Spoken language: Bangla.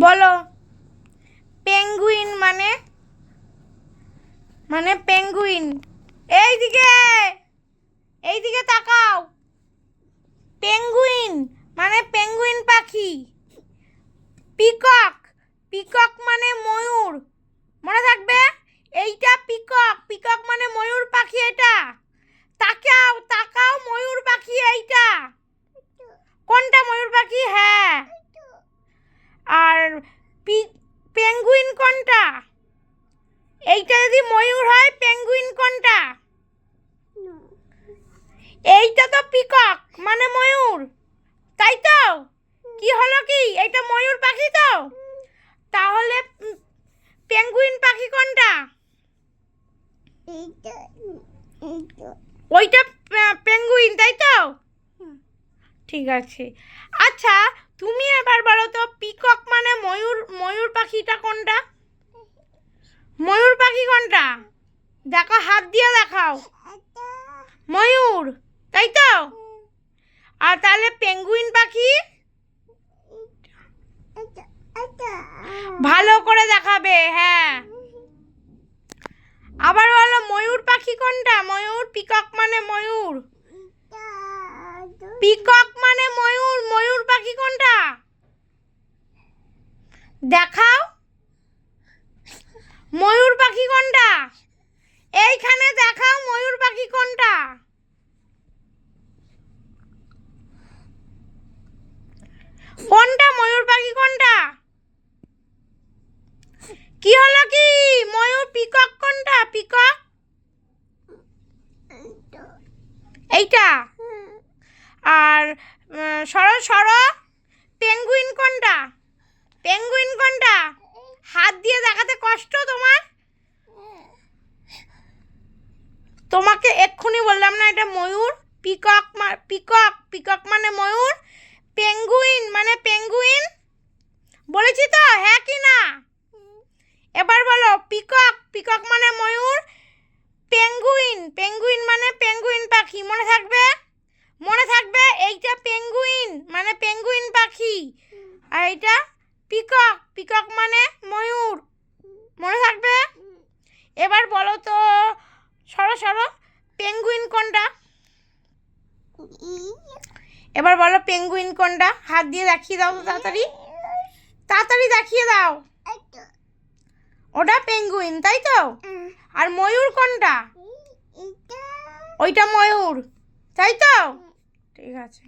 বলো পেঙ্গুইন মানে পেঙ্গুইন। এইদিকে তাকাও। পেঙ্গুইন মানে পেঙ্গুইন পাখি। পিকক পিকক মানে ময়ূর, মনে থাকবে। এইটা পিকক, পিকক মানে ময়ূর পাখি। এটা তাকাও তাকাও, ময়ূর পাখি এইটা। কোনটা ময়ূর পাখি? হ্যাঁ। আর পেঙ্গুইন কোনটা? এইটা যদি ময়ূর হয়, পেঙ্গুইন কোনটা? এইটা তো পিকক মানে ময়ূর, তাই তো? কি হলো কি, এটা ময়ূর পাখি তো? তাহলে পেঙ্গুইন পাখি কোনটা? ওইটা পেঙ্গুইন, তাই তো? ঠিক আছে। আচ্ছা তুমি এবার বলো তো, পিকক মানে ময়ূর, ময়ূর পাখিটা কোনটা? ময়ূর পাখি কোনটা? দেখো, হাত দিয়ে দেখাও। ময়ূর, তাই তো? আর তাহলে পেঙ্গুইন পাখি? ভালো করে দেখাবে। হ্যাঁ, আবার বলো ময়ূর পাখি কোনটা? ময়ূর, পিকক মানে ময়ূর, পিকক মানে ময়ূর, ময়ূর পাখি কোনটা? দেখাও, ময়ূর পাখি কোনটা? এইখানে দেখাও, ময়ূর পাখি কোনটা? কোনটা ময়ূর পাখি কোনটা? কি হলো কি, ময়ূর পিকক কোনটা? পিকক এইটা। আর সরো সরো, পেঙ্গুইন কোনটা? পেঙ্গুইন কোনটা? হাত দিয়ে দেখাতে কষ্ট তোমার? তোমাকে এক্ষুনি বললাম না এটা ময়ূর। পিকক পিকক, পিকক মানে ময়ূর। পেঙ্গুইন মানে পেঙ্গুইন, বলেছি তো? হ্যাঁ কি না? এবার বলো পিকক, পিকক মানে ময়ূর। পেঙ্গুইন, পেঙ্গুইন মানে পেঙ্গুইন পাখি, মনে থাকবে? মনে থাকবে। এইটা পেঙ্গুইন মানে পেঙ্গুইন পাখি, আর এইটা পিকক, পিকক মানে ময়ূর, মনে থাকবে? এবার বলো তো, সরো সরো, পেঙ্গুইন কোনটা? এবার বলো পেঙ্গুইন কোনটা? হাত দিয়ে দেখিয়ে দাও তো, তাড়াতাড়ি তাড়াতাড়ি দেখিয়ে দাও। ওটা পেঙ্গুইন, তাই তো? আর ময়ূর কোনটা? ওইটা ময়ূর, তাই তো? ঠিক আছে।